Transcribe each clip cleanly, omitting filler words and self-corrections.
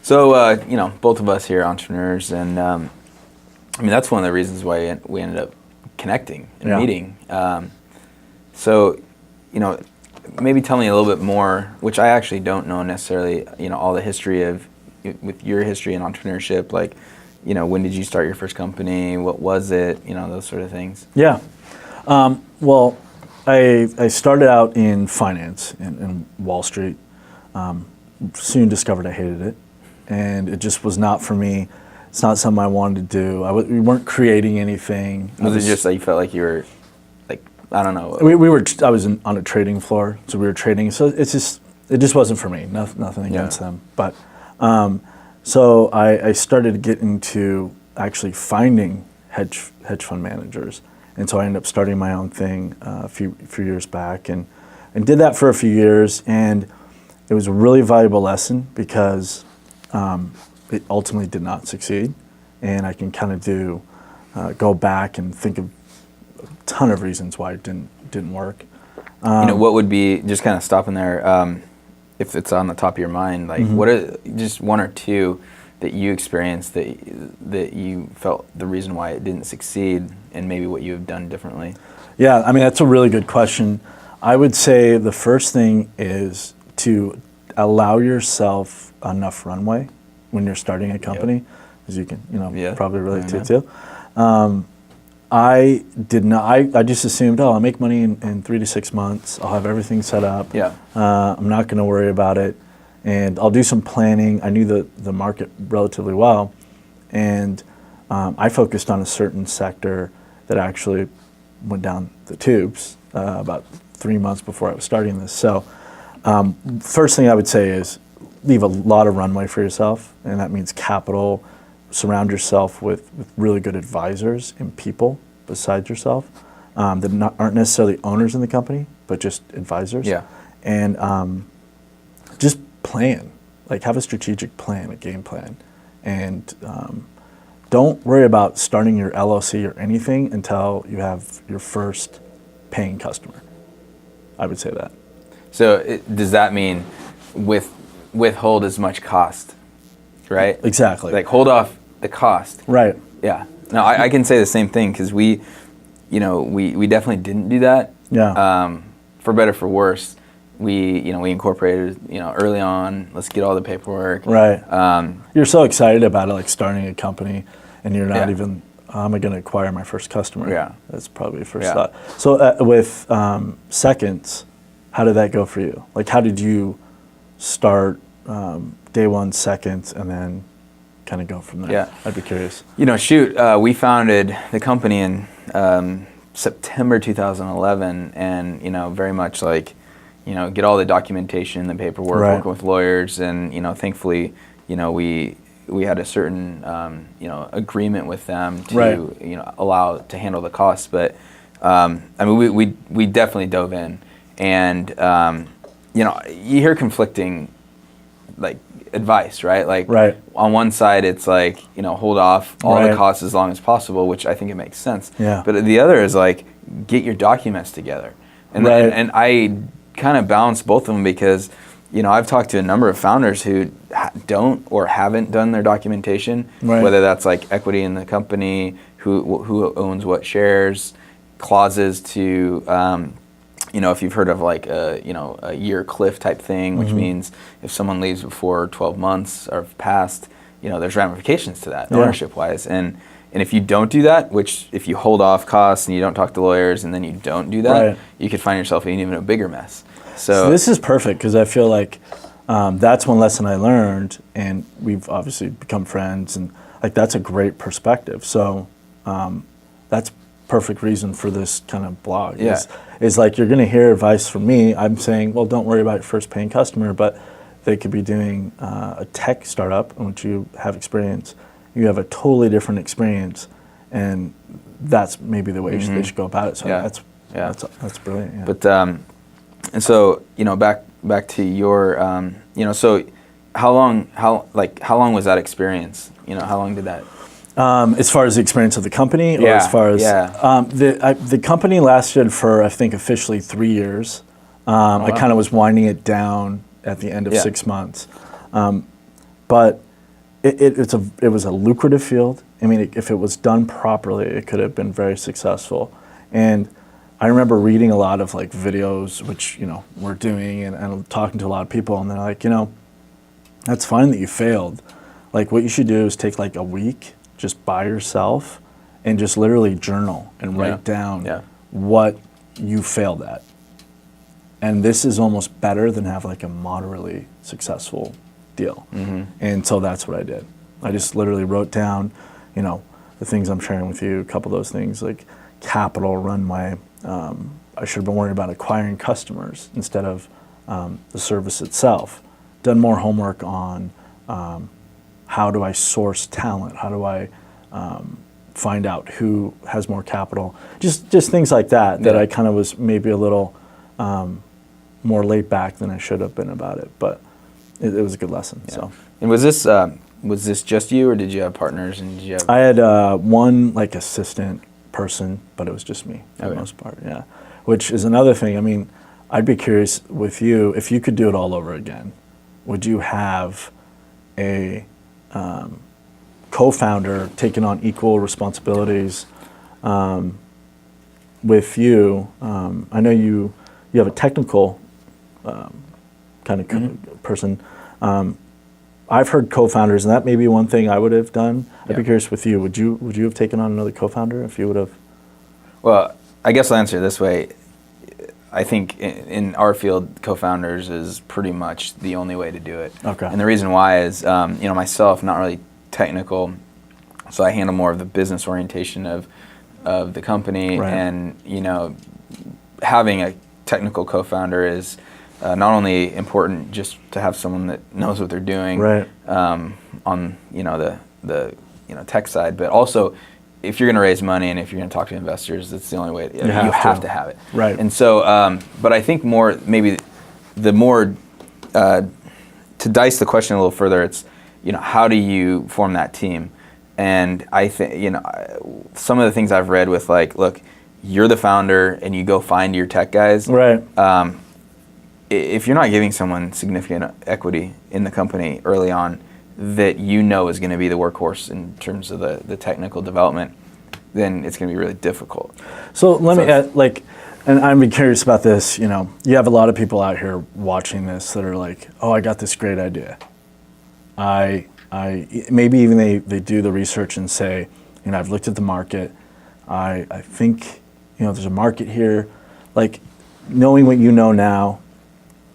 So, both of us here are entrepreneurs, and that's one of the reasons why we ended up connecting and meeting. So, maybe tell me a little bit more, which I actually don't know necessarily, all the history with your history in entrepreneurship, like, when did you start your first company? What was it? Those sort of things. Yeah. Well, I started out in finance in Wall Street. Soon discovered I hated it, and it just was not for me. It's not something I wanted to do. We weren't creating anything. Was it just that you felt like you were, like, I don't know? I was on a trading floor, so we were trading. So it just wasn't for me. Nothing against them, but so I started getting to actually finding hedge fund managers, and so I ended up starting my own thing a few years back, and did that for a few years, and it was a really valuable lesson because it ultimately did not succeed, and I can kind of go back and think of a ton of reasons why it didn't work. What would be, just kind of stopping there, if it's on the top of your mind, like what are just one or two that you experienced that you felt the reason why it didn't succeed, and maybe what you have done differently? Yeah, that's a really good question. I would say the first thing is to allow yourself enough runway when you're starting a company, as you can probably relate to too. I did not. I just assumed, I'll make money in 3 to 6 months. I'll have everything set up. I'm not going to worry about it, and I'll do some planning. I knew the market relatively well, and I focused on a certain sector that actually went down the tubes about 3 months before I was starting this. So first thing I would say is leave a lot of runway for yourself, and that means capital. Surround yourself with really good advisors and people besides yourself that aren't necessarily owners in the company, but just advisors. And just plan, like have a strategic plan, a game plan, and don't worry about starting your LLC or anything until you have your first paying customer. I would say that. So does that mean withhold as much cost, right? Exactly. Like hold off the cost. Right. Yeah. No, I can say the same thing because we definitely didn't do that. Yeah. For better, for worse, we incorporated early on. Let's get all the paperwork. Right. You're so excited about it, like starting a company, and you're not even. Am I going to acquire my first customer? Yeah. That's probably the first thought. So with seconds, how did that go for you? Like, how did you start day one, seconds, and then kind of go from there? Yeah. I'd be curious. We founded the company in September 2011, and very much like get all the documentation, the paperwork, working with lawyers, and thankfully we had a certain agreement with them to allow to handle the costs. But we definitely dove in, and you hear conflicting like advice, right? Like on one side it's like hold off all the costs as long as possible, which I think it makes sense. But the other is like get your documents together, and and I kind of balance both of them because I've talked to a number of founders who don't or haven't done their documentation, whether that's like equity in the company, who owns what shares, clauses to if you've heard of like a year cliff type thing, which means if someone leaves before 12 months or passed, there's ramifications to that ownership wise. And if you don't do that, which if you hold off costs and you don't talk to lawyers and then you don't do that, you could find yourself in even a bigger mess. So this is perfect because I feel like that's one lesson I learned, and we've obviously become friends, and like that's a great perspective. So that's perfect reason for this kind of blog. Is like you're going to hear advice from me. I'm saying, well, don't worry about your first paying customer, but they could be doing a tech startup in which you have experience. You have a totally different experience, and that's maybe the way they should go about it. So that's brilliant. Yeah. But and so back to your so how long was that experience? How long did that? As far as the experience of the company, or as far as the company lasted for I think officially 3 years. I kind of was winding it down at the end of 6 months, but it was a lucrative field. I mean, if it was done properly, it could have been very successful. And I remember reading a lot of like videos, which, you know, we're doing and talking to a lot of people, and they're like, you know, that's fine that you failed. Like, what you should do is take like a week just by yourself and just literally journal and write down what you failed at. And this is almost better than have like a moderately successful deal. And so that's what I did. I just literally wrote down, you know, the things I'm sharing with you, a couple of those things like capital, runway. I should have been worried about acquiring customers instead of the service itself. Done more homework on how do I source talent? How do I find out who has more capital? Just things like that that I kind of was maybe a little more laid back than I should have been about it. But it was a good lesson. Yeah. So. And was this just you, or did you have partners? And did you have? I had one like assistant person, but it was just me for the most part. Yeah, which is another thing. I mean, I'd be curious with you, if you could do it all over again, would you have a co-founder taking on equal responsibilities with you? I know you have a technical kind of person. I've heard co-founders, and that may be one thing I would have done. I'd be curious with you. Would you have taken on another co-founder if you would have? Well, I guess I'll answer it this way. I think in our field, co-founders is pretty much the only way to do it. Okay. And the reason why is, you know, myself, not really technical, so I handle more of the business orientation of the company, and you know, having a technical co-founder is not only important just to have someone that knows what they're doing on you know the you know tech side, but also if you're going to raise money and if you're going to talk to investors, that's the only way. You have to have it. Right. And so, but I think maybe the more to dice the question a little further, it's, you know, how do you form that team? And I think, you know, some of the things I've read with like, look, you're the founder and you go find your tech guys. Right. If you're not giving someone significant equity in the company early on that you know is going to be the workhorse in terms of the technical development, then it's going to be really difficult. So let me add, like, and I'm curious about this, you know, you have a lot of people out here watching this that are like, oh, I got this great idea. I maybe even they do the research and say, you know, I've looked at the market. I think, you know, there's a market here. Like, knowing what you know now,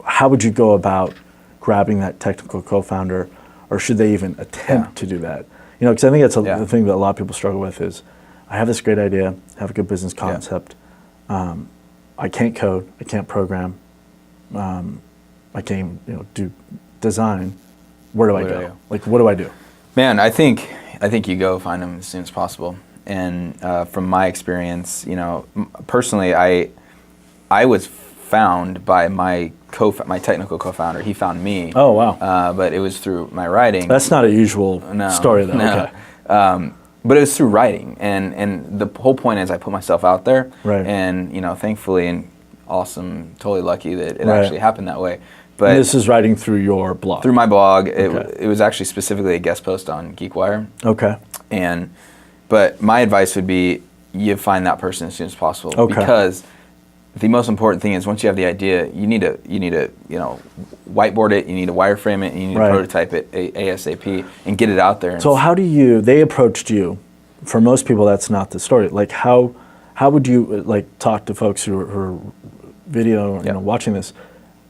how would you go about grabbing that technical co-founder, or should they even attempt to do that? You know, because I think that's the thing that a lot of people struggle with is, I have this great idea, have a good business concept. I can't code, I can't program, I can't even, you know, do design. Where do I go? Like, what do I do? Man, I think you go find them as soon as possible. And from my experience, you know, personally, I was found by my technical co-founder. He found me. Oh, wow. But it was through my writing. That's not a usual story, though. No. Okay. But it was through writing, and the whole point is I put myself out there, and you know, thankfully and awesome, totally lucky that it actually happened that way. But and this is writing through your blog. Through my blog. It was actually specifically a guest post on GeekWire. Okay. But my advice would be you find that person as soon as possible, because the most important thing is once you have the idea, you need to you know, whiteboard it, you need to wireframe it, and you need to prototype it ASAP and get it out there. So how do they approached you? For most people, that's not the story. Like, how would you like talk to folks who are video, you know, watching this?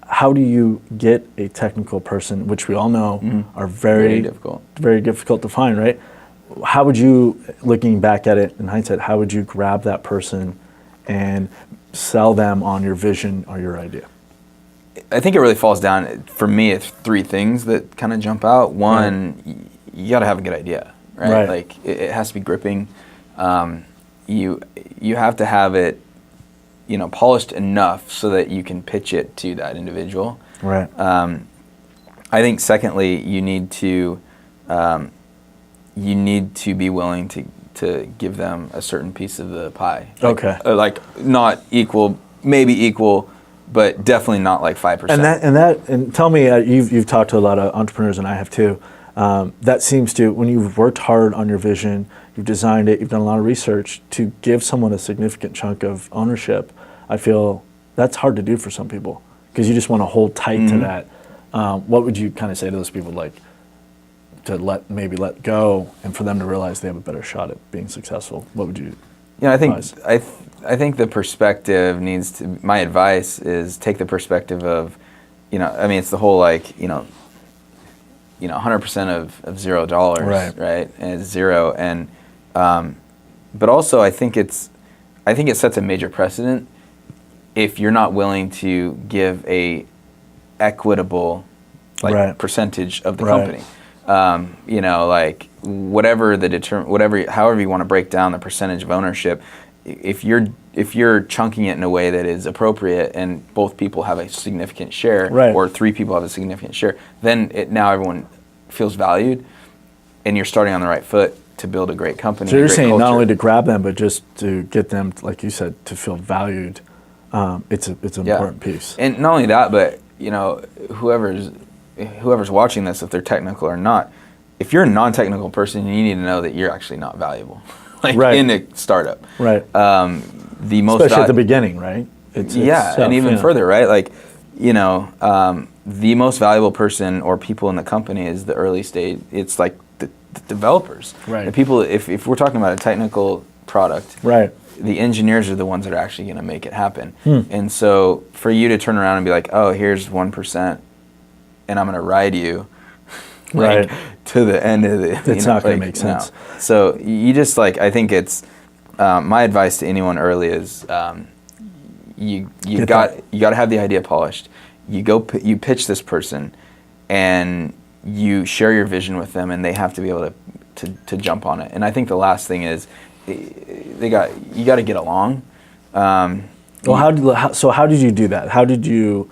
How do you get a technical person, which we all know are very difficult to find, right? How would you, looking back at it in hindsight, how would you grab that person and sell them on your vision or your idea? I think it really falls down, for me, it's three things that kind of jump out. One, you got to have a good idea, right? Like, it has to be gripping. You have to have it, you know, polished enough so that you can pitch it to that individual. Right. I think secondly, you need to be willing to give them a certain piece of the pie. Like, like not equal, maybe equal, but definitely not like 5%. And tell me, you've talked to a lot of entrepreneurs, and I have too. that seems to, when you've worked hard on your vision, you've designed it, you've done a lot of research, to give someone a significant chunk of ownership, I feel that's hard to do for some people because you just want to hold tight to that. What would you kind of say to those people, like to let go, and for them to realize they have a better shot at being successful? What would you? Yeah, I think the perspective needs to. My advice is take the perspective of, I mean, it's the whole like 100% of $0, right? And it's zero, and but also I think it sets a major precedent if you're not willing to give a equitable percentage of the company. Like however you want to break down the percentage of ownership, if you're chunking it in a way that is appropriate and both people have a significant share, or 3 people have a significant share, then now everyone feels valued, and you're starting on the right foot to build a great company. So you're saying culture. Not only to grab them, but just to get them, like you said, to feel valued. It's an important piece. And not only that, but whoever's watching this, if they're technical or not, if you're a non-technical person, you need to know that you're actually not valuable, in a startup. Right. Especially at the beginning, right? It's tough, and even further, right? Like, the most valuable person or people in the company is the early stage. It's like the developers, right? The people. If we're talking about a technical product, right? The engineers are the ones that are actually going to make it happen. And so for you to turn around and be like, oh, here's 1%, and I'm going to ride you to the end of the... It's not going to make sense. No. So you just I think it's, my advice to anyone early is you got to have the idea polished. You pitch this person and you share your vision with them, and they have to be able to jump on it. And I think the last thing is, you got to get along. Well, how did you do that? How did you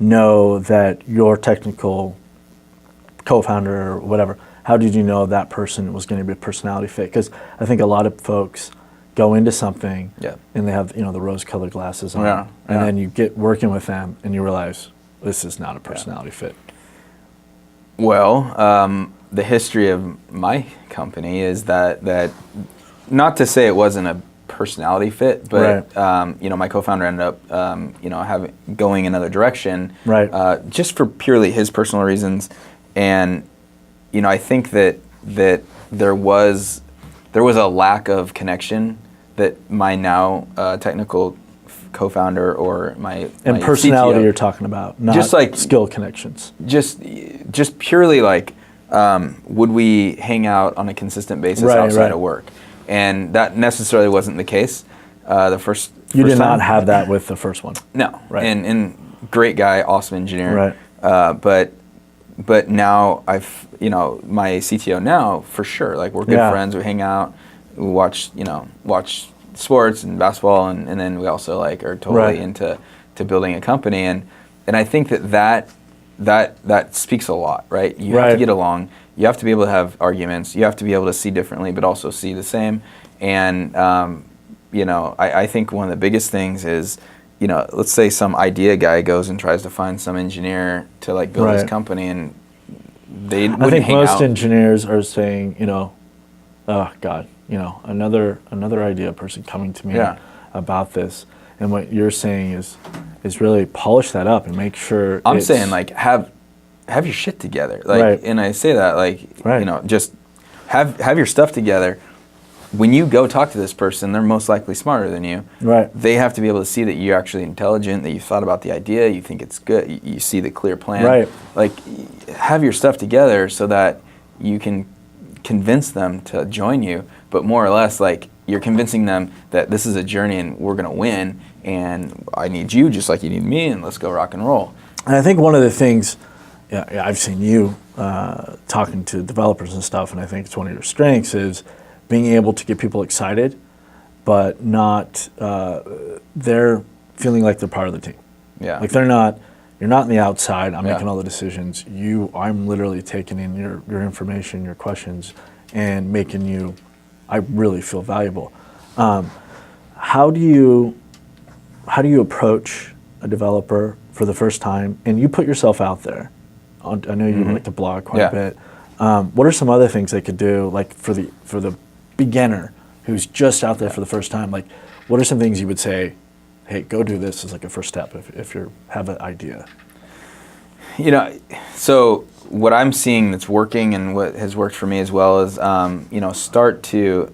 know that your technical co-founder or whatever? How did you know that person was going to be a personality fit? Because I think a lot of folks go into something and they have the rose-colored glasses on, and then you get working with them and you realize this is not a personality fit. Well, the history of my company is that. Not to say it wasn't a personality fit, but my co-founder ended up going another direction, just for purely his personal reasons, and I think that there was a lack of connection that my now technical co-founder or my personality CTO, you're talking about, not just like skill connections, just purely would we hang out on a consistent basis outside of work. And that necessarily wasn't the case. The first you did time. not have that with the first one. No, and great guy, awesome engineer. Right. But now my CTO now for sure. Like we're good friends. We hang out. We watch sports and basketball, and then we also are totally into building a company. And I think that speaks a lot, right? You have to get along. You have to be able to have arguments. You have to be able to see differently, but also see the same. And I think one of the biggest things is, let's say some idea guy goes and tries to find some engineer to build his company, and they wouldn't hang out. I think most engineers are saying, oh God, another idea person coming to me about this. And what you're saying is really polish that up and make sure. I'm saying have your shit together, and I say that just have your stuff together. When you go talk to this person, they're most likely smarter than you. Right. They have to be able to see that you're actually intelligent, that you thought about the idea, you think it's good, you see the clear plan. Right. Have your stuff together so that you can convince them to join you, but more or less you're convincing them that this is a journey and we're going to win, and I need you just like you need me, and let's go rock and roll. And I think one of the things, I've seen you talking to developers and stuff, and I think it's one of your strengths is being able to get people excited, but not they're feeling like they're part of the team. Yeah. You're not on the outside. I'm making all the decisions. I'm literally taking in your information, your questions, and making you. I really feel valuable. How do you approach a developer for the first time, and you put yourself out there? I know you like to blog quite a bit. What are some other things they could do, like for the beginner who's just out there for the first time? Like, what are some things you would say, hey, go do this as like a first step if you have an idea? You know, so what I'm seeing that's working and what has worked for me as well is, you know, start to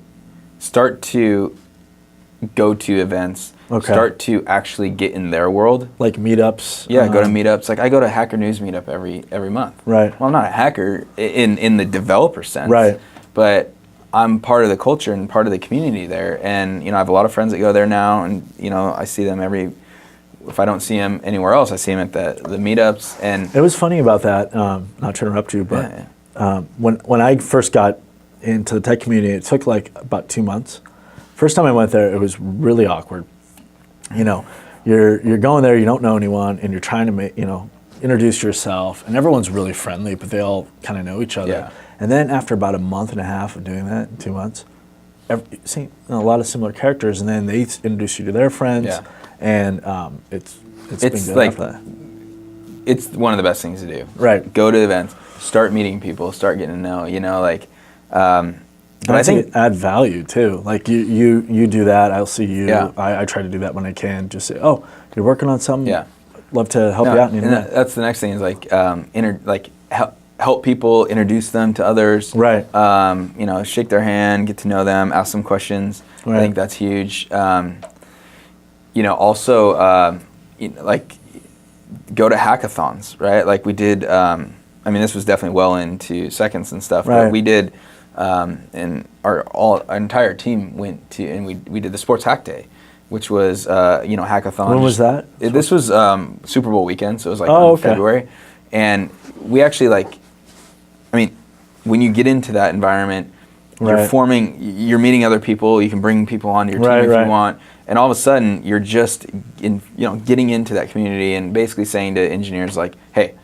go to events. Okay. Start to actually get in their world. Like meetups. Yeah, go to meetups. Like I go to Hacker News meetup every month. Right. Well, I'm not a hacker in the developer sense. Right. But I'm part of the culture and part of the community there. And, you know, I have a lot of friends that go there now, and, you know, I see them if I don't see them anywhere else, I see them at the meetups. And it was funny about that, not to interrupt you, but when I first got into the tech community, it took like about 2 months. First time I went there, it was really awkward. You know, you're going there, you don't know anyone, and you're trying to introduce yourself, and everyone's really friendly, but they all kind of know each other. Yeah. And then after about a month and a half of doing that, 2 months, see a lot of similar characters, and then they introduce you to their friends, and it's been good like, after that. It's one of the best things to do. Right. Go to events, start meeting people, start getting to know. You know, like. But I think add value too. Like you do that, I'll see you. Yeah. I try to do that when I can. Just say, oh, you're working on something. Yeah. Love to help you out. And that's the next thing is like help people, introduce them to others. Right. You know, shake their hand, get to know them, ask them questions. Right. I think that's huge. You know, also like go to hackathons, right? Like we did. I mean, this was definitely well into seconds and stuff, right. but we did. And our entire team went to, and we did the Sports Hack Day, which was you know, hackathon. When was that? This was Super Bowl weekend, so it was like okay. February, and we actually I mean, when you get into that environment, you're meeting other people. You can bring people onto your team if you want, and all of a sudden you're just getting into that community and basically saying to engineers like, hey.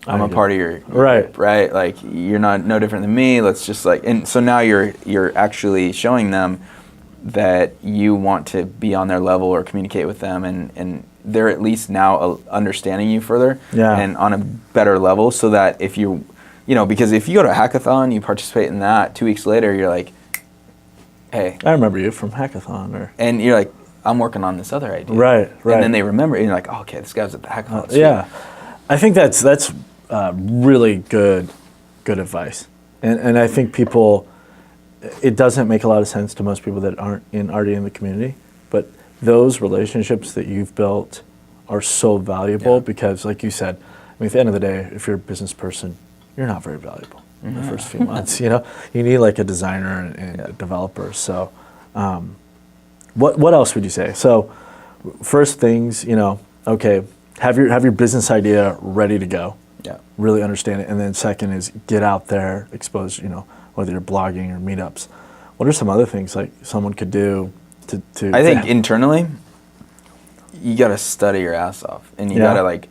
I'm a part of your group, right? Like you're no different than me. Let's just and so now you're actually showing them that you want to be on their level or communicate with them, and they're at least now understanding you further and on a better level. So that if because if you go to a hackathon, you participate in that, 2 weeks later you're like, hey, I remember you from hackathon, and you're like, I'm working on this other idea, right? And then they remember, and you're like, oh, okay, this guy was at the hackathon. Yeah, I think that's. Really good advice, and I think it doesn't make a lot of sense to most people that aren't already in the community, but those relationships that you've built are so valuable because, like you said, I mean, at the end of the day, if you're a business person, you're not very valuable in the first few months. You need like a designer and a developer. So, what else would you say? So, first things, okay, have your business idea ready to go. Yeah. Really understand it, and then second is get out there, expose. Whether you're blogging or meetups. What are some other things like someone could do to? I think internally, you got to study your ass off, and you got to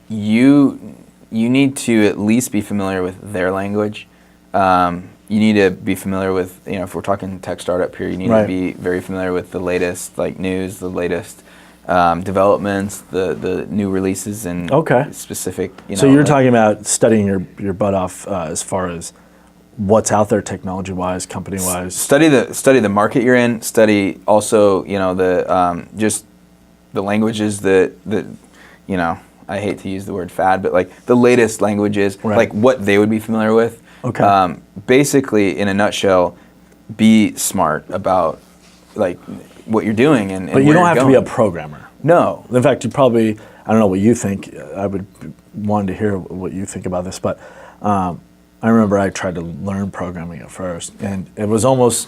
you need to at least be familiar with their language. You need to be familiar with if we're talking tech startup here, you need to be very familiar with the latest news, the latest. Developments, the new releases, and specific. So you're talking about studying your butt off as far as what's out there, technology-wise, company-wise. Study the market you're in. Study also just the languages that I hate to use the word fad, but the latest languages, like what they would be familiar with. Okay. Basically, in a nutshell, be smart about what you're doing and but you don't have to be a programmer. No. In fact, you probably, I don't know what you think. I would want to hear what you think about this, but I remember I tried to learn programming at first, and it was almost,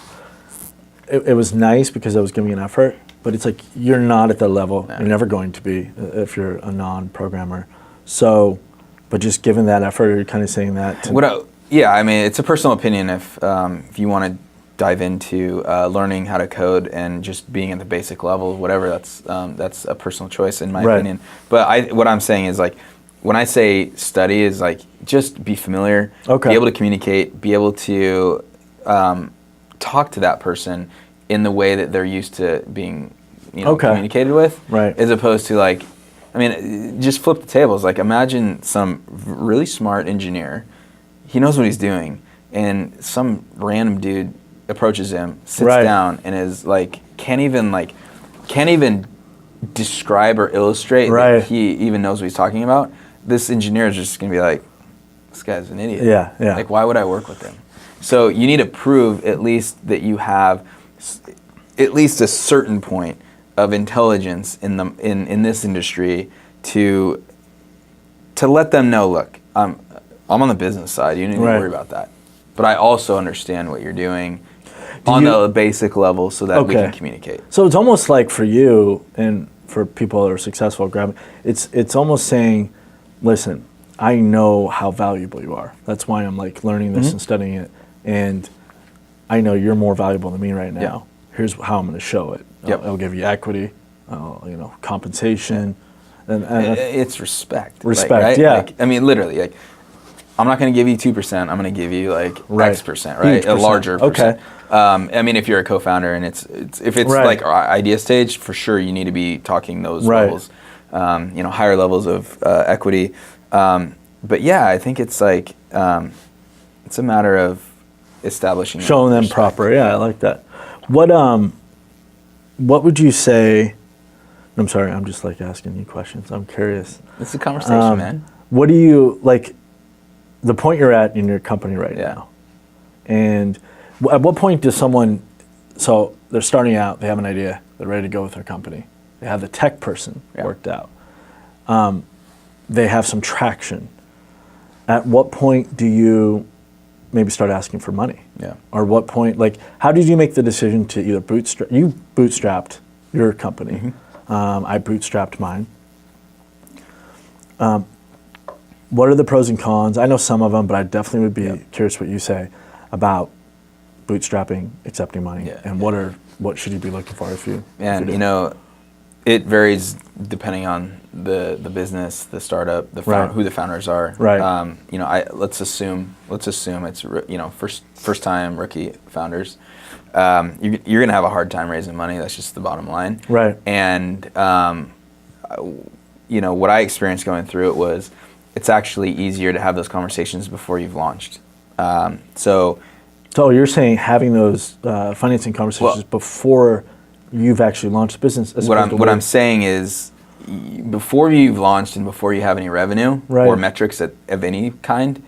it was nice because I was giving an effort, but it's like you're not at that level. No. You're never going to be if you're a non-programmer. So, but just given that effort, you're kind of saying that. I mean, it's a personal opinion if you want to dive into learning how to code and just being at the basic level, whatever. That's a personal choice in my opinion. But what I'm saying is when I say study is just be familiar, be able to communicate, be able to talk to that person in the way that they're used to being communicated with, as opposed to just flip the tables. Imagine some really smart engineer. he knows what he's doing, and some random dude approaches him, sits Right. down, and is like can't even describe or illustrate Right. that he even knows what he's talking about. This engineer is just gonna be like, this guy's an idiot. Yeah, yeah. Like, why would I work with him? So you need to prove at least that you have at least a certain point of intelligence in this industry to let them know, look, I'm on the business side. You don't need to worry about that. But I also understand what you're doing on the basic level so that we can communicate. So it's almost like for you and for people that are successful at grabbing, it's almost saying, listen, I know how valuable you are. That's why I'm like learning this and studying it. And I know you're more valuable than me right now. Yep. Here's how I'm going to show it. Yep. I'll give you equity, compensation. And it's respect. Respect, right? yeah. Like, I mean, literally, like, I'm not going to give you 2%. I'm going to give you like X percent, right? Huge A larger percent. Okay. I mean, if you're a co-founder and if it's like our idea stage, for sure you need to be talking those levels, higher levels of equity. But yeah, I think it's like it's a matter of establishing, showing them proper. Yeah, I like that. What would you say? I'm sorry, I'm just like asking you questions. I'm curious. It's a conversation, man. What do you like? The point you're at in your company right now, and at what point does someone? So they're starting out. They have an idea. They're ready to go with their company. They have the tech person worked out. They have some traction. At what point do you maybe start asking for money? Yeah. Or what point, like, how did you make the decision to either bootstrap? You bootstrapped your company. Mm-hmm. I bootstrapped mine. What are the pros and cons? I know some of them, but I definitely would be curious what you say about bootstrapping, accepting money, and what should you be looking for if you? And it varies depending on the business, the startup, who the founders are. Right. Let's assume it's first time rookie founders. You're gonna have a hard time raising money. That's just the bottom line. Right. And what I experienced going through it was, it's actually easier to have those conversations before you've launched. So you're saying having those financing conversations before you've actually launched the business. What I'm saying is, before you've launched and before you have any revenue or metrics of any kind,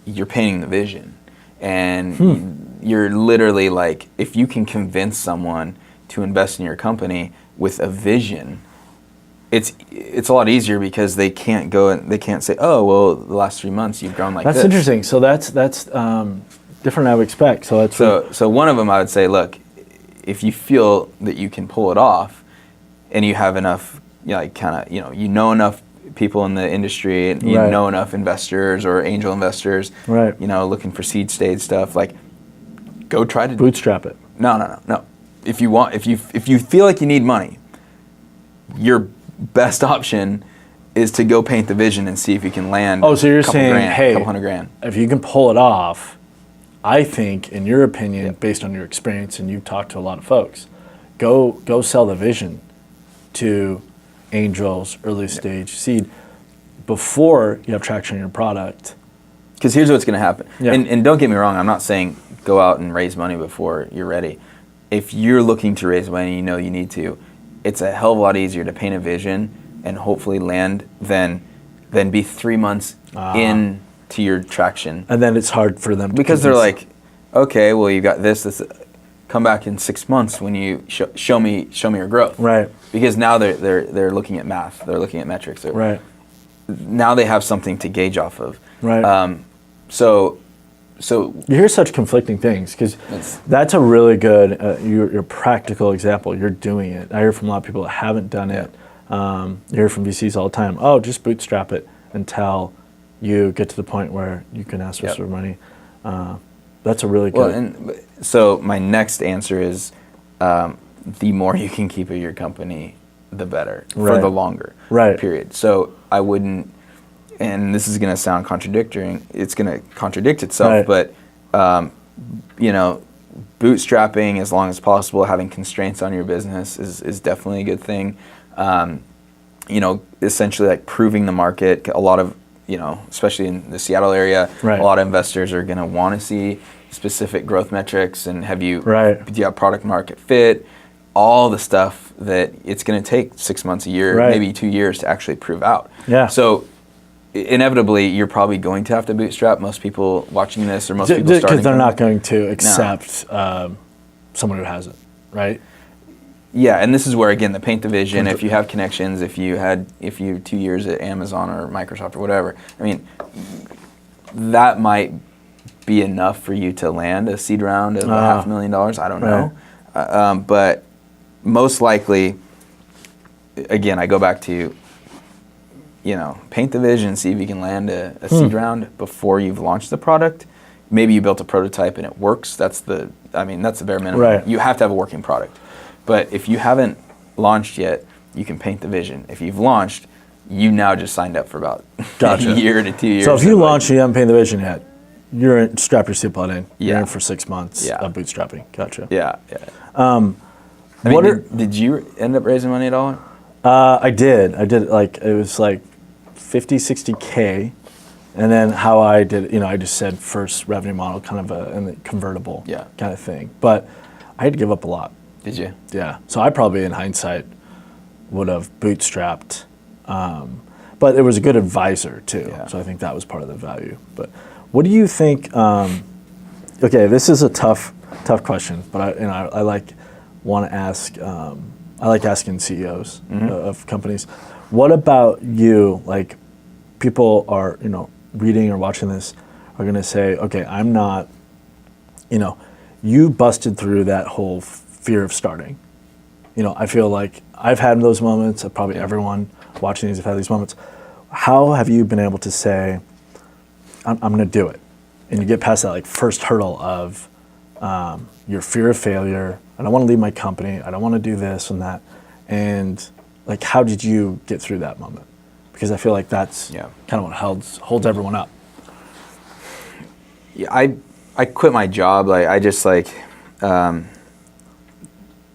you're painting the vision. And you're literally like, if you can convince someone to invest in your company with a vision, it's a lot easier because they can't say, oh, well, the last 3 months you've grown like this. That's interesting. So that's different than I would expect. So one of them, I would say, look, if you feel that you can pull it off and you have enough, you know enough people in the industry and you know enough investors or angel investors, looking for seed stage stuff, like, go try to bootstrap it. No. If you feel like you need money, your best option is to go paint the vision and see if you can land. Oh, so you're saying, hey, couple $100,000. If you can pull it off, I think, in your opinion, based on your experience, and you've talked to a lot of folks, go sell the vision to angels, early stage seed, before you have traction on your product. Because here's what's going to happen. Yeah. And don't get me wrong, I'm not saying go out and raise money before you're ready. If you're looking to raise money, you need to, it's a hell of a lot easier to paint a vision and hopefully land than be 3 months into your traction. And then it's hard for them to because they're like, okay, well, you got this. Come back in 6 months when you show me your growth. Right. Because now they're looking at math. They're looking at metrics. Right. Now they have something to gauge off of. Right. So you hear such conflicting things because that's a really good your practical example. You're doing it. I hear from a lot of people that haven't done it. You hear from VCs all the time. Oh, just bootstrap it until you get to the point where you can ask for some money. That's a really good. Well, and so my next answer is, the more you can keep of your company, the better for the longer period. So I wouldn't. And this is going to sound contradictory. It's going to contradict itself, but bootstrapping as long as possible, having constraints on your business is definitely a good thing. Essentially like proving the market. A lot of especially in the Seattle area, right. a lot of investors are going to want to see specific growth metrics, and do you have product market fit, all the stuff that it's going to take 6 months, a year, maybe 2 years to actually prove out. Yeah. So inevitably, you're probably going to have to bootstrap. Most people watching this, or most people starting, because they're not going to accept someone who hasn't, right? Yeah, and this is where, again, the paint the vision. If you have connections, if you 2 years at Amazon or Microsoft or whatever, I mean, that might be enough for you to land a seed round of $500,000. I don't know, but most likely, again, I go back to, paint the vision, see if you can land a seed round before you've launched the product. Maybe you built a prototype and it works. That's the bare minimum. Right. You have to have a working product. But if you haven't launched yet, you can paint the vision. If you've launched, you now just signed up for about a year to 2 years. So if you launch and you haven't painted the vision yet, you're in, strap your seatbelt in. You're in for 6 months of bootstrapping. Gotcha. Yeah. Did you end up raising money at all? I did. Like, it was like 50, 60K. And then how I did, I just said first revenue model, kind of and the convertible kind of thing. But I had to give up a lot. Did you? Yeah. So I probably, in hindsight, would have bootstrapped. But it was a good advisor, too. Yeah. So I think that was part of the value. But what do you think? Okay, this is a tough question, but I like asking CEOs of companies. What about you? Like, people are, reading or watching this are going to say, okay, I'm not, you busted through that whole fear of starting. I feel like I've had those moments. Probably everyone watching these have had these moments. How have you been able to say, I'm going to do it? And you get past that first hurdle of your fear of failure. I don't want to leave my company. I don't want to do this and that. And how did you get through that moment? Because I feel like that's kind of what holds everyone up. Yeah, I quit my job.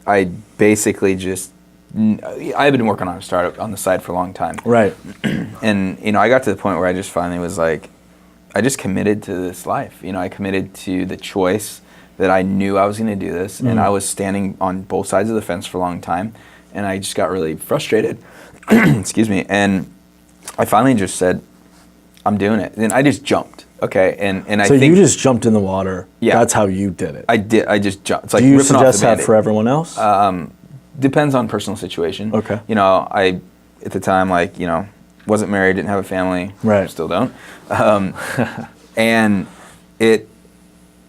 I basically just, I've been working on a startup on the side for a long time. Right. And, I got to the point where I just finally was like, I just committed to this life. I committed to the choice that I knew I was going to do this. And I was standing on both sides of the fence for a long time. And I just got really frustrated. Excuse me. And I finally just said, I'm doing it. And I just jumped. Okay. And I think you just jumped in the water. Yeah. That's how you did it. I did. I just jumped. It's like do you ripping off the suggest that for everyone else? Depends on personal situation. Okay. I, at the time, wasn't married, didn't have a family. Right. Still don't. And it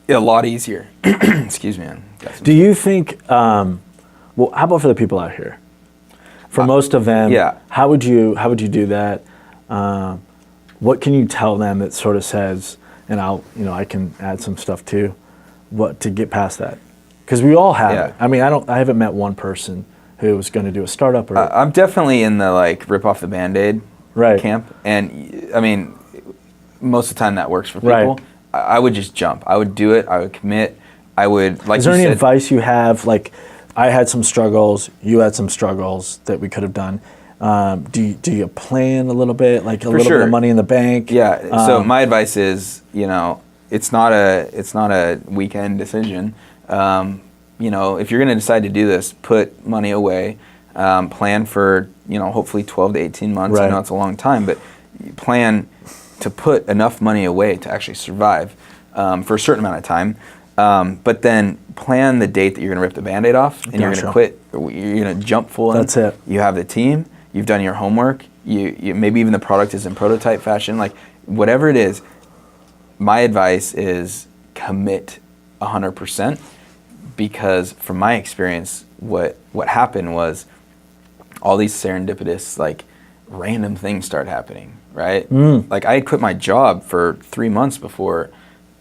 a lot easier. Excuse me. Do you think, how about for the people out here? For most of them, how would you do that? What can you tell them that sort of says, and I can add some stuff too, what to get past that? Because we all have it. I mean, I haven't met one person who was going to do a startup. Or I'm definitely in the rip off the Band-Aid camp, and I mean, most of the time that works for people. Right. I would just jump. I would do it. I would commit. I would Is there any advice you have? I had some struggles. You had some struggles that we could have done. Do you plan a little bit, a little bit of money in the bank? Yeah. So my advice is, it's not a weekend decision. If you're going to decide to do this, put money away. Plan for hopefully 12 to 18 months. Right. I know it's a long time, but plan to put enough money away to actually survive for a certain amount of time. But then plan the date that you're going to rip the Band-Aid off and you're going to quit. You're going to jump full in. That's it. You have the team. You've done your homework. You maybe even the product is in prototype fashion. Whatever it is, my advice is commit 100%, because from my experience, what happened was all these serendipitous, random things start happening, right? I had quit my job for 3 months before,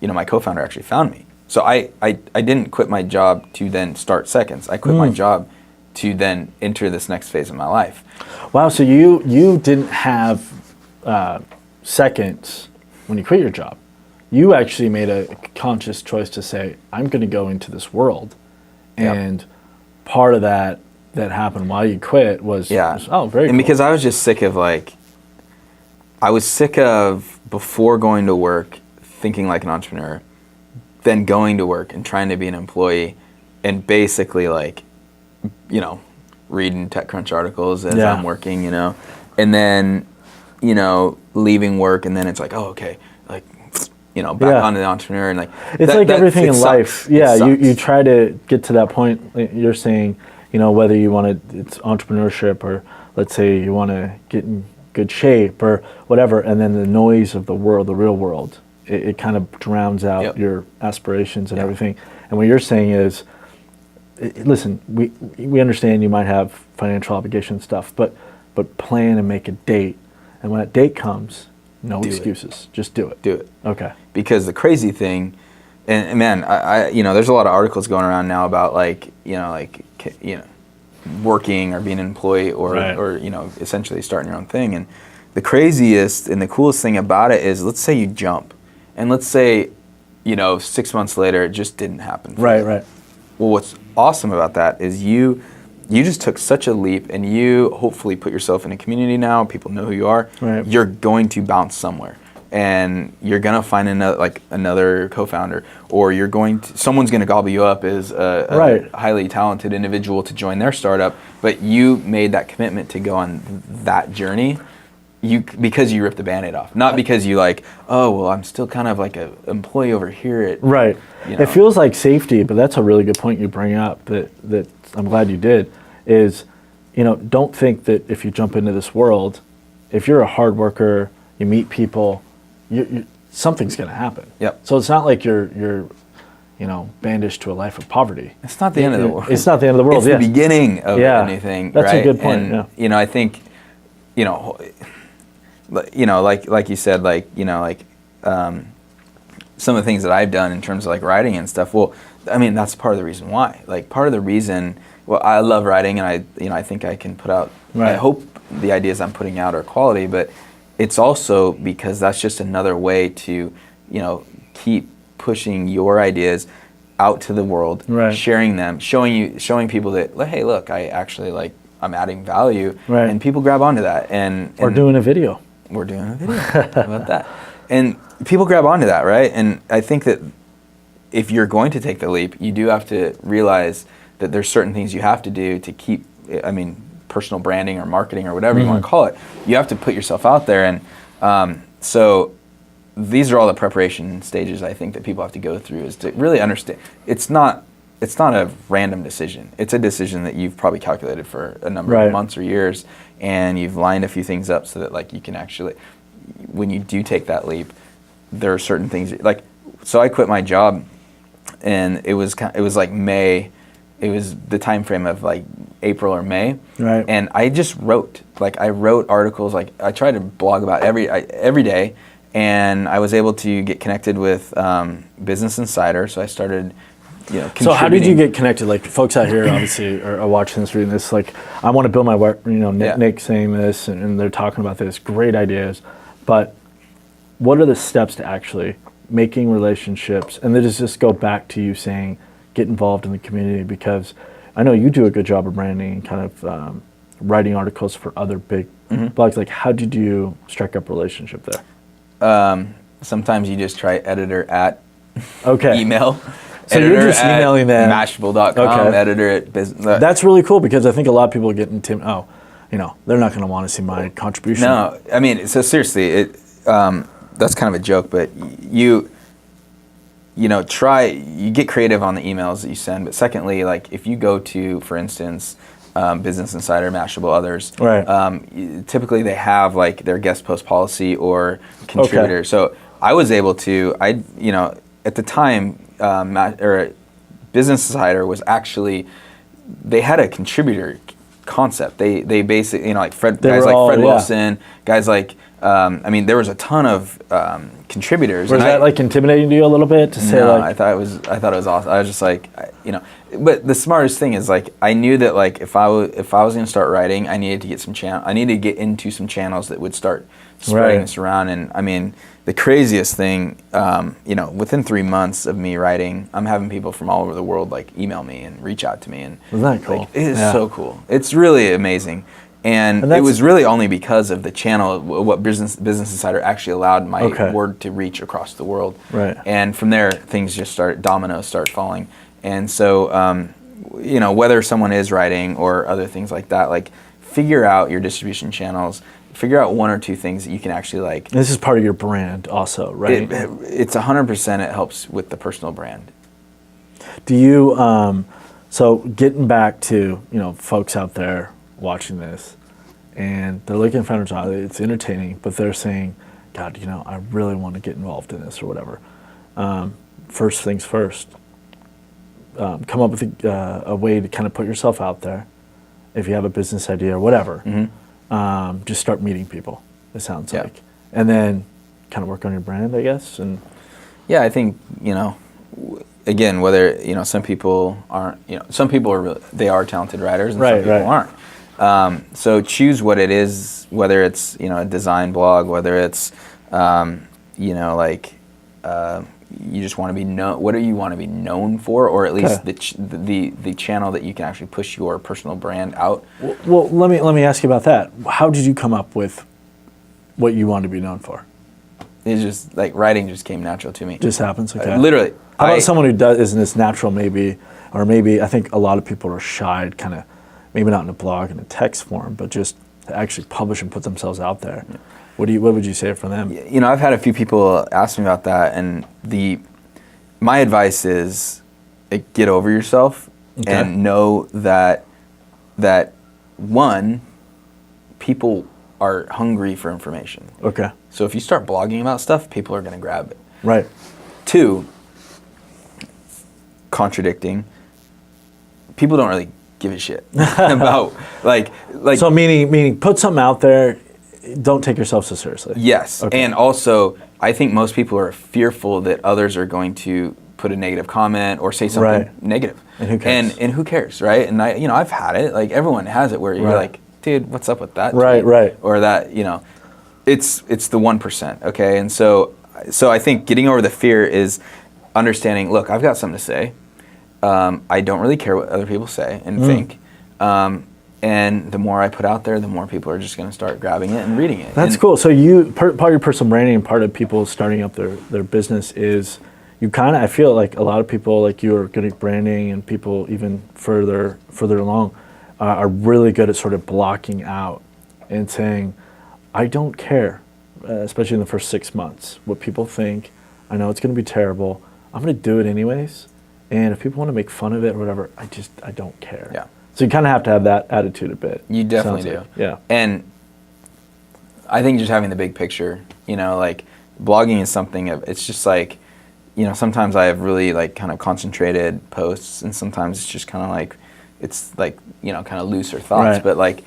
my co-founder actually found me. So I didn't quit my job to then start Seconds. I quit my job to then enter this next phase of my life. Wow, so you didn't have Seconds when you quit your job. You actually made a conscious choice to say, I'm going to go into this world. And part of that happened while you quit was very cool. And because I was just sick of I was sick of, before going to work, thinking like an entrepreneur, then going to work and trying to be an employee, and basically like, reading TechCrunch articles as I'm working, and then, leaving work, and then it's like, oh, okay, like, back onto the entrepreneur, and like, it's like everything in life. Yeah, you try to get to that point. You're saying, whether you want to, it's entrepreneurship, or let's say you want to get in good shape or whatever, and then the noise of the world, the real world, it kind of drowns out your aspirations and everything. And what you're saying is, listen, we understand you might have financial obligation stuff, but plan and make a date. And when that date comes, no excuses. Just do it. Do it. Okay. Because the crazy thing, and man, I there's a lot of articles going around now about working or being an employee or essentially starting your own thing. And the craziest and the coolest thing about it is, let's say you jump, and let's say 6 months later it just didn't happen. Right. Well, what's awesome about that is you just took such a leap, and you hopefully put yourself in a community now. People know who you are. Right. You're going to bounce somewhere, and you're gonna find another co-founder, or someone's gonna gobble you up as a highly talented individual to join their startup. But you made that commitment to go on that journey. Because you ripped the Band-Aid off, not because you I'm still kind of like an employee over here at right. It feels like safety, but that's a really good point you bring up that I'm glad you did. Is don't think that if you jump into this world, if you're a hard worker, you meet people, something's going to happen. Yep. So it's not like you're bandaged to a life of poverty. It's not the end of the world. It's not the end of the world. It's the beginning of anything. That's right? a good point. And I think like you said, some of the things that I've done in terms of like writing and stuff. Well, I mean, that's part of the reason why. Like, part of the reason. Well, I love writing, and I think I can put out. Right. I hope the ideas I'm putting out are quality, but it's also because that's just another way to, keep pushing your ideas out to the world, sharing them, showing people that, hey, look, I actually I'm adding value, and people grab onto that, and or doing a video. We're doing a video. How about that? And people grab onto that, right? And I think that if you're going to take the leap, you do have to realize that there's certain things you have to do to keep, personal branding or marketing or whatever you want to call it. You have to put yourself out there. And so these are all the preparation stages I think that people have to go through, is to really understand. It's not a random decision. It's a decision that you've probably calculated for a number of months or years, and you've lined a few things up so that you can actually, when you do take that leap, there are certain things so I quit my job, and it was like May. It was the time frame of April or May, and I just wrote. I wrote articles. I tried to blog about every day, and I was able to get connected with Business Insider. So I started. So how did you get connected? Folks out here obviously are watching this, reading this. I want to build my work. Nick saying this, and they're talking about this. Great ideas, but what are the steps to actually making relationships? And then does this go back to you saying, get involved in the community? Because I know you do a good job of branding and kind of writing articles for other big blogs. How did you strike up a relationship there? Sometimes you just try editor at email. So you're just emailing them. Mashable.com, editor at business. That's really cool, because I think a lot of people get intimidated. They're not going to want to see my contribution. No, I mean, so seriously, that's kind of a joke, but you get creative on the emails that you send. But secondly, if you go to, for instance, Business Insider, Mashable, others, typically they have their guest post policy or contributor. Okay. So I was able to, at the time, Business Insider was actually, they had a contributor concept. They basically, Fred Wilson, guys there was a ton of contributors. Was that intimidating to you a little bit to say? No, I thought it was awesome. I was just but the smartest thing is I knew that if I was going to start writing, I needed to get I needed to get into some channels that would start spreading this around. And I mean, the craziest thing, within 3 months of me writing, I'm having people from all over the world email me and reach out to me, and isn't that cool? It is so cool. It's really amazing. And it was really only because of the channel, what Business Insider actually allowed my word to reach across the world. Right. And from there, things just dominoes start falling. And so, you know, whether someone is writing or other things like that, like figure out your distribution channels, figure out one or two things that you can actually like. This is part of your brand also, right? It's 100%, it helps with the personal brand. Do you, so getting back to, you know, folks out there watching this, and they're looking for a job, it's entertaining, but they're saying, God, you know, I really want to get involved in this or whatever. First things first, come up with a way to kind of put yourself out there. If you have a business idea or whatever, just start meeting people, it sounds like. And then kind of work on your brand, I guess. And yeah, I think, you know, again, whether, you know, some people aren't, you know, some people are really, they are talented writers and some people aren't. So choose what it is, whether it's, you know, a design blog, whether it's, you know, like, you just want to be known. What do you want to be known for, or at least the channel that you can actually push your personal brand out? Well, let me ask you about that. How did you come up with what you want to be known for? It's just like writing just came natural to me. Just happens. Okay. Literally. How about someone who isn't as natural, maybe, or maybe I think a lot of people are shy, kind of, maybe not in a blog in a text form, but just to actually publish and put themselves out there. Yeah. What would you say for them? You know, I've had a few people ask me about that, and my advice is get over yourself and know that one, people are hungry for information. Okay. So if you start blogging about stuff, people are going to grab it. Right. Two, contradicting, people don't really give a shit about like. So meaning put something out there. Don't take yourself so seriously. Yes, and also I think most people are fearful that others are going to put a negative comment or say something negative. And who cares? And who cares, right? And I've had it. Like everyone has it, where you're like, dude, what's up with that? Right. Or that, you know, it's the 1%. Okay, and so I think getting over the fear is understanding. Look, I've got something to say. I don't really care what other people say and think. And the more I put out there, the more people are just going to start grabbing it and reading it. That's cool. So part of your personal branding and part of people starting up their business is you kind of, I feel like a lot of people like you are good at branding, and people even further along are really good at sort of blocking out and saying, I don't care, especially in the first 6 months, what people think. I know it's going to be terrible. I'm going to do it anyways. And if people want to make fun of it or whatever, I don't care. Yeah. So you kind of have to have that attitude a bit. You definitely do. Yeah. And I think just having the big picture, you know, like blogging is something it's just like, you know, sometimes I have really like kind of concentrated posts, and sometimes it's just kind of like, it's like, you know, kind of looser thoughts, but like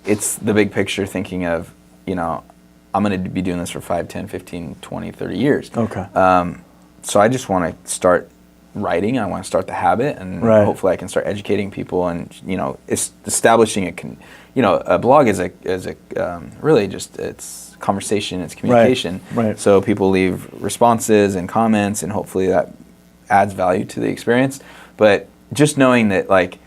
it's the big picture thinking of, you know, I'm going to be doing this for 5, 10, 15, 20, 30 years. Okay. So I just want to start writing. I want to start the habit, and hopefully I can start educating people, and you know, establishing a blog is a really just it's conversation, it's communication. Right. So people leave responses and comments, and hopefully that adds value to the experience. But just knowing that like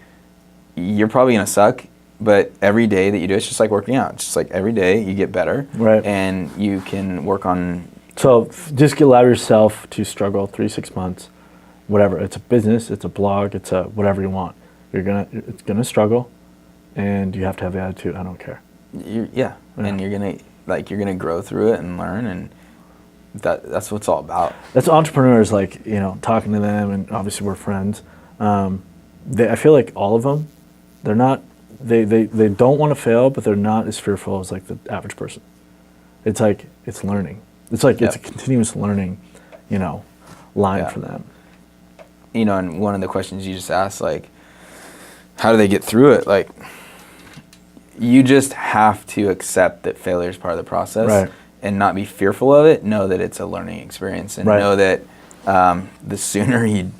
you're probably gonna suck, but every day that you do, it's just like working out. It's just like every day you get better, and you can work on. So just allow yourself to struggle 3-6 months. Whatever, it's a business, it's a blog, it's a whatever you want. It's gonna struggle, and you have to have the attitude. I don't care. And you're gonna grow through it and learn, and that's what it's all about. That's entrepreneurs, like, you know, talking to them, and obviously we're friends. I feel like all of them, they're not. They don't want to fail, but they're not as fearful as like the average person. It's like it's learning. It's like it's a continuous learning, you know, line for them. You know, and one of the questions you just asked, like, how do they get through it? Like, you just have to accept that failure is part of the process and not be fearful of it. Know that it's a learning experience, and know that the sooner you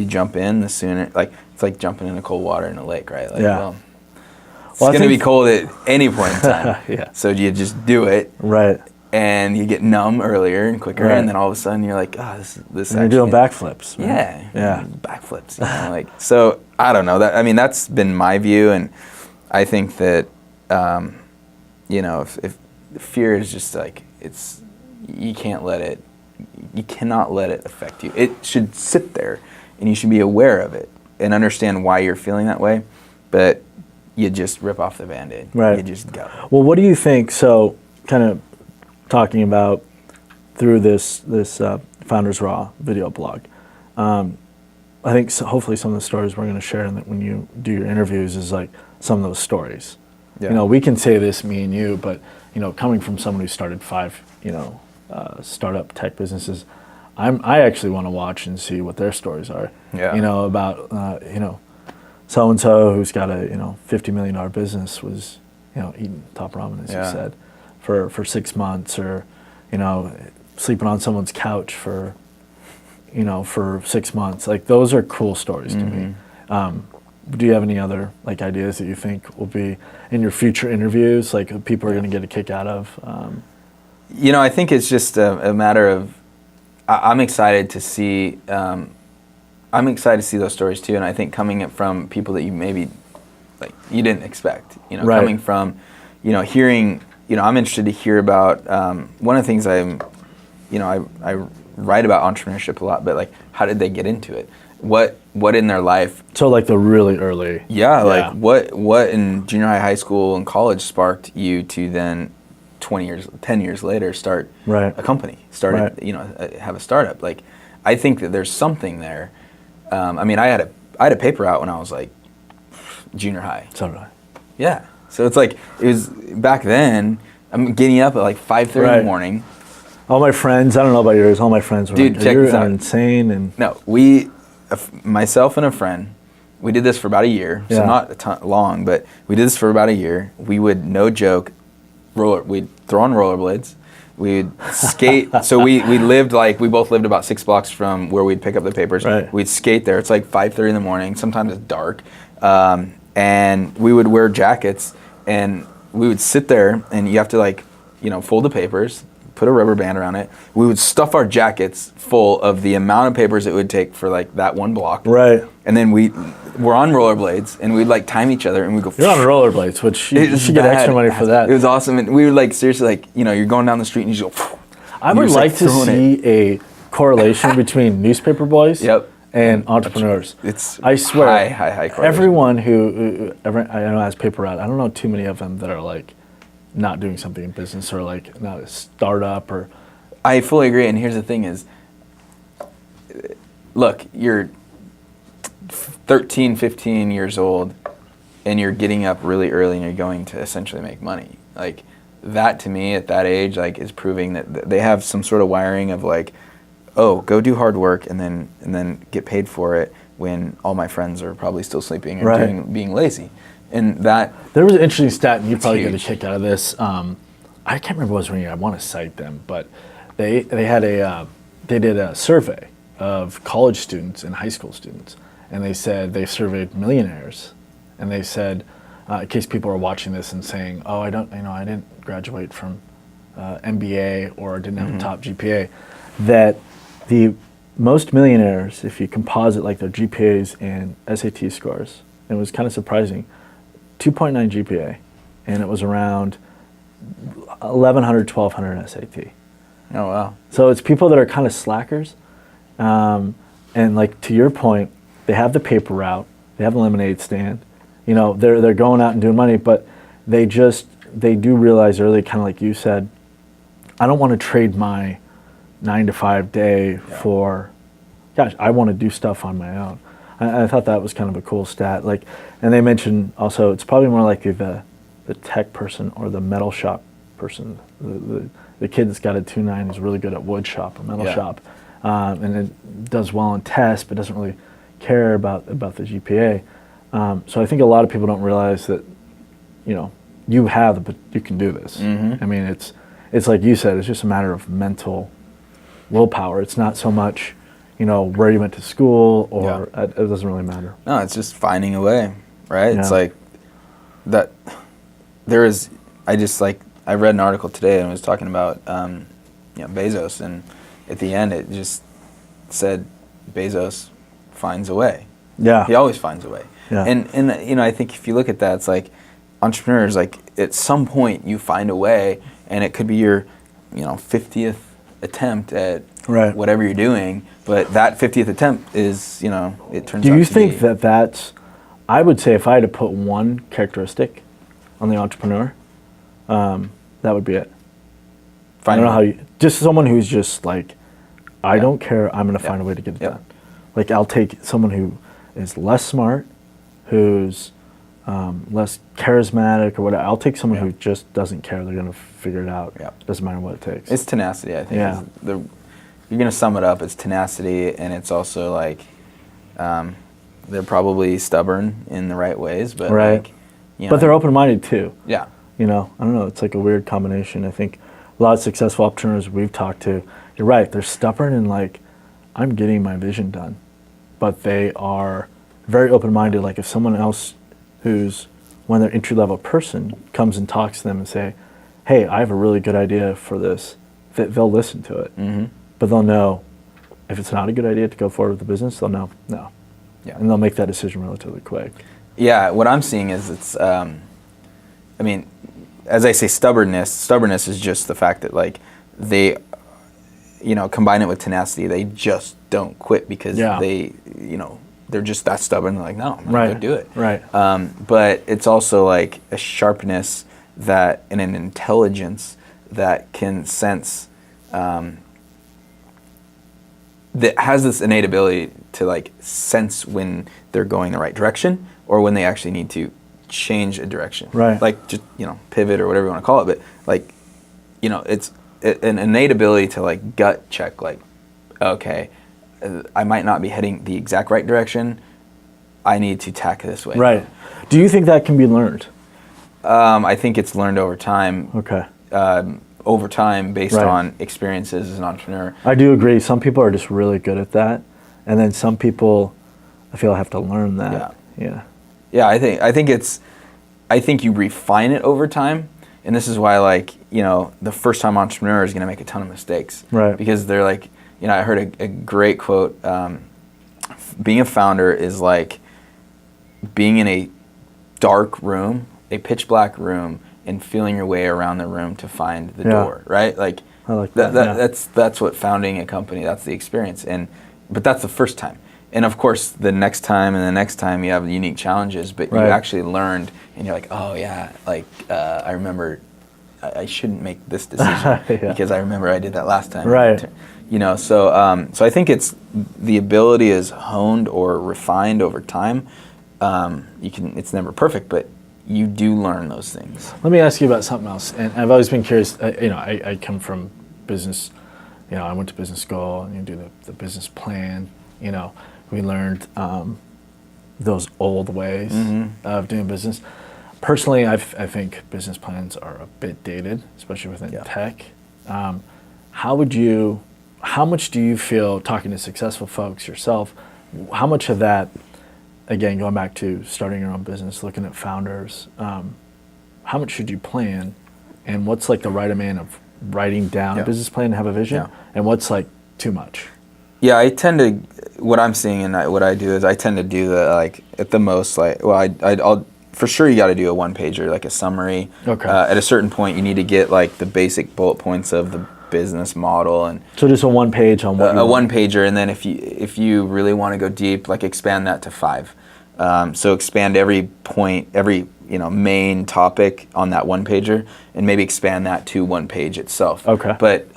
jump in, the sooner, like, it's like jumping into cold water in a lake, right? Like, well, it's going to be cold at any point in time. So you just do it. Right. And you get numb earlier and quicker, and then all of a sudden you're like, oh, this. And you're doing backflips. Right? Yeah. Backflips. You know, like, so I don't know. That's been my view, and I think that you know, if fear is just like, you cannot let it affect you. It should sit there, and you should be aware of it and understand why you're feeling that way, but you just rip off the Band-Aid. Right. You just go. Well, what do you think, so kind of talking about through this Founders Raw video blog, I think hopefully some of the stories we're going to share when you do your interviews is like some of those stories. Yeah. You know, we can say this, me and you, but, you know, coming from someone who started 5, startup tech businesses, I actually want to watch and see what their stories are. Yeah. You know, about, so-and-so who's got a, $50 million business was, eating top ramen, as you said, for 6 months, or, sleeping on someone's couch for 6 months. Like, those are cool stories to me. Do you have any other like ideas that you think will be in your future interviews, like people are going to get a kick out of? I think it's just a matter of, I'm excited to see those stories too, and I think coming from people that you maybe like you didn't expect, Right. Coming from, hearing, I'm interested to hear about, one of the things I write about entrepreneurship a lot, but like, how did they get into it? What in their life? So like the really early. Yeah, like what in junior high school, and college sparked you to then 10 years later start a company, have a startup. Like, I think that there's something there. I had a paper out when I was like junior high. So did I. Yeah. So it's like, it was back then, I'm getting up at like 5:30 in the morning. All my friends, I don't know about yours, all my friends were like, you're insane. And no, myself and a friend, we did this for about a year, so not long, but we did this for about a year. We would, no joke, we'd throw on rollerblades, we'd skate. So we both lived about 6 blocks from where we'd pick up the papers. Right. We'd skate there. It's like 5:30 in the morning. Sometimes it's dark, and we would wear jackets, and we would sit there, and you have to fold the papers, put a rubber band around it. We would stuff our jackets full of the amount of papers it would take for like that one block. Right. And then we're on rollerblades, and we'd like time each other, and we'd go. You're on rollerblades, which you should get extra money for that. It was awesome, and we would seriously you're going down the street and you just go. I would like to see a correlation between newspaper boys and entrepreneurs. I swear, high correlation. Everyone who I know has paper route. I don't know too many of them that are like not doing something in business, or like not a startup, or. I fully agree, and here's the thing is, look, you're 13, 15 years old, and you're getting up really early, and you're going to essentially make money. Like, that to me at that age, like, is proving that they have some sort of wiring of like, oh, go do hard work and then get paid for it when all my friends are probably still sleeping or being lazy. And that there was an interesting stat, and you probably get a huge. kick out of this. I can't remember what it was when I want to cite them, but they did a survey of college students and high school students, and they said they surveyed millionaires, and they said, in case people are watching this and saying, oh, I didn't graduate from MBA or didn't have a top GPA, that the most millionaires, if you composite like their GPAs and SAT scores, it was kind of surprising. 2.9 GPA, and it was around 1,100, 1,200 SAT. Oh, wow. So it's people that are kind of slackers. And like, to your point, they have the paper route, they have a lemonade stand, they're going out and doing money, but they do realize early, kind of like you said, I don't want to trade my 9-to-5 day for, gosh, I want to do stuff on my own. I thought that was kind of a cool stat. Like, and they mentioned also it's probably more likely the tech person or the metal shop person. The kid that's got a 2.9 is really good at wood shop or metal shop, and it does well on tests, but doesn't really care about the GPA. So I think a lot of people don't realize that, you have, but you can do this. I mean, it's like you said, it's just a matter of mental willpower. It's not so much, where you went to school, or it doesn't really matter. No, it's just finding a way, right? Yeah. It's like that. I read an article today, and it was talking about Bezos, and at the end it just said Bezos finds a way. Yeah, he always finds a way. Yeah. And I think if you look at that, it's like entrepreneurs, like at some point you find a way, and it could be your, 50th attempt at whatever you're doing, but that 50th attempt is, it turns out to be. Do you think that's, I would say if I had to put one characteristic on the entrepreneur, that would be it. I don't know how you, just someone who's just like, I don't care, I'm going to find a way to get it done. Like I'll take someone who is less smart, who's less charismatic or whatever. I'll take someone who just doesn't care. They're going to figure it out. Doesn't matter what it takes. It's tenacity, I think. You're going to sum it up. It's tenacity, and it's also like they're probably stubborn in the right ways, but but they're open-minded too. Yeah. I don't know. It's like a weird combination. I think a lot of successful entrepreneurs we've talked to, you're right. They're stubborn and like, I'm getting my vision done, but they are very open-minded. Like if someone else who's when they're entry-level person comes and talks to them and say, hey, I have a really good idea for this, they'll listen to it. But they'll know if it's not a good idea to go forward with the business, they'll know no. And they'll make that decision relatively quick. Yeah, what I'm seeing is it's, as I say stubbornness is just the fact that like they, combine it with tenacity, they just don't quit because they, they're just that stubborn. They're like, no, I'm going to do it. But it's also like a sharpness and an intelligence that can sense, that has this innate ability to like sense when they're going the right direction or when they actually need to change a direction. Like just, pivot or whatever you want to call it. But like, it's an innate ability to like gut check, like, okay, I might not be heading the exact right direction. I need to tack this way. Do you think that can be learned? I think it's learned over time. Over time based on experiences as an entrepreneur. I do agree. Some people are just really good at that. And then some people, I feel, have to learn that. I think you refine it over time. And this is why, like, the first time entrepreneur is going to make a ton of mistakes. Because they're like, I heard a great quote, being a founder is like being in a dark room, a pitch black room, and feeling your way around the room to find the door, right? Like, I like that. That's what founding a company, that's the experience. But that's the first time. And of course, the next time and the next time you have unique challenges, but you actually learned and you're like, oh yeah, like I remember I shouldn't make this decision because I remember I did that last time. So I think it's the ability is honed or refined over time. It's never perfect, but you do learn those things. Let me ask you about something else. And I've always been curious. I come from business. I went to business school and you do the business plan. We learned those old ways of doing business. Personally, I think business plans are a bit dated, especially within tech. How much do you feel, talking to successful folks yourself, how much of that, again, going back to starting your own business, looking at founders, how much should you plan, and what's like the right amount of writing down a business plan and have a vision, and what's like too much? Yeah, I tend to, what I'm seeing and what I do is I tend to do the, like, at the most, like, well, I'll for sure you got to do a one-pager, like a summary. At a certain point, you need to get like the basic bullet points of the business model, and so just a one page on what a one-pager, and then if you really want to go deep, like expand that to 5. So expand every point, every main topic on that one-pager, and maybe expand that to one page itself. But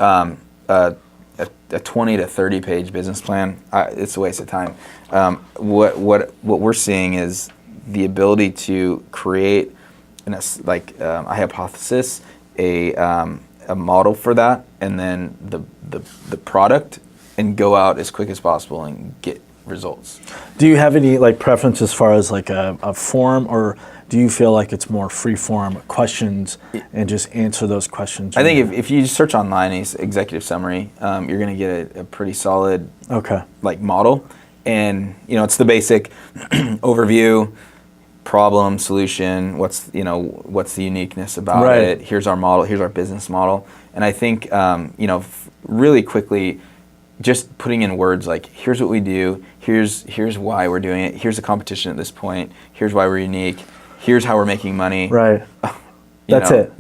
a 20 to 30 page business plan, it's a waste of time. What we're seeing is the ability to create a hypothesis, a model for that, and then the product, and go out as quick as possible and get results. Do you have any like preference as far as like a form, or do you feel like it's more free form questions and just answer those questions? I think if you search online executive summary, you're going to get a pretty solid like model, and it's the basic overview, problem, solution, what's the uniqueness about it, here's our model, here's our business model. And I think really quickly just putting in words like, here's what we do, here's why we're doing it, here's the competition at this point, here's why we're unique, here's how we're making money. Right. That's it.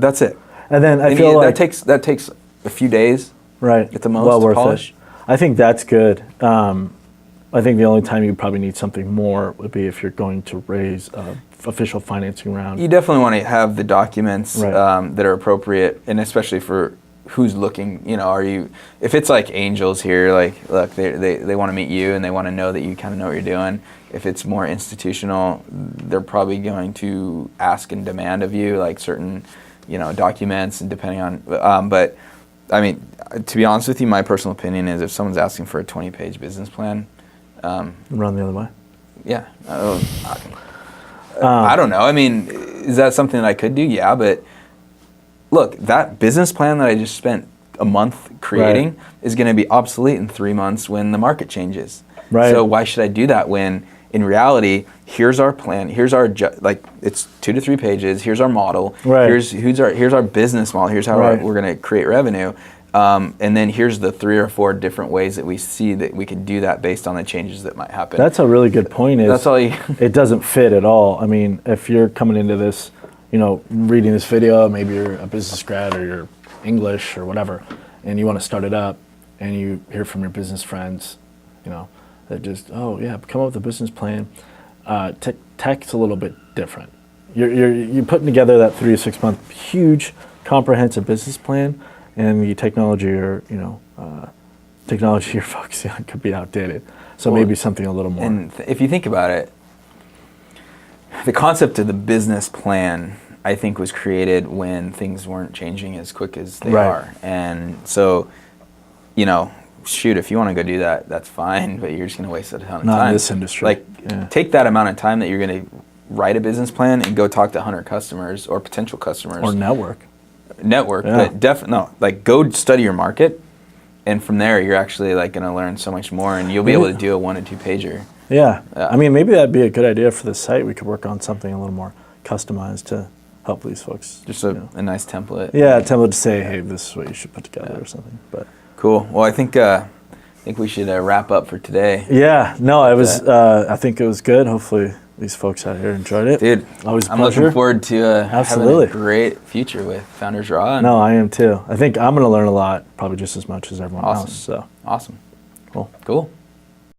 And then I feel like that takes a few days. Right. At the most, well worth to polish. It. I think that's good. I think the only time you probably need something more would be if you're going to raise official financing round. You definitely want to have the documents right. that are appropriate, and especially for who's looking. You know, if it's like angels here, like look, they want to meet you and they want to know that you kind of know what you're doing. If it's more institutional, they're probably going to ask and demand of you like certain, documents, and depending on. But I mean, to be honest with you, my personal opinion is if someone's asking for a 20-page business plan. Run the other way. Yeah. I don't know. I mean, is that something that I could do? Yeah, but look, that business plan that I just spent a month creating is going to be obsolete in 3 months when the market changes. Right. So why should I do that when, in reality, here's our plan. Here's our it's 2 to 3 pages. Here's our model. Right. Here's our business model. Here's how we're going to create revenue. And then here's the 3 or 4 different ways that we see that we can do that based on the changes that might happen. That's a really good point. That's all it doesn't fit at all. I mean, if you're coming into this, reading this video, maybe you're a business grad or you're English or whatever, and you want to start it up, and you hear from your business friends, that just, come up with a business plan. Tech's a little bit different. You're putting together that 3 to 6 month huge comprehensive business plan. And the technology you're focusing on could be outdated. So maybe something a little more. And if you think about it, the concept of the business plan, I think, was created when things weren't changing as quick as they are. And so, shoot, if you want to go do that, that's fine, but you're just going to waste a ton of time. Not in this industry. Take that amount of time that you're going to write a business plan and go talk to 100 customers or potential customers. Or network, but go study your market, and from there you're actually going to learn so much more, and you'll be able to do a 1 to 2 pager. Yeah. I mean, maybe that'd be a good idea for the site. We could work on something a little more customized to help these folks. Just a nice template. Yeah, a template to say, hey, this is what you should put together or something. But cool. Well, I think we should wrap up for today. Yeah. No, I think it was good. Hopefully these folks out here enjoyed it. Dude, always a I'm pleasure. looking forward to Absolutely. having a great future with Founders Raw. No, I am too. I think I'm going to learn a lot, probably just as much as everyone else. So Awesome. Cool. Cool.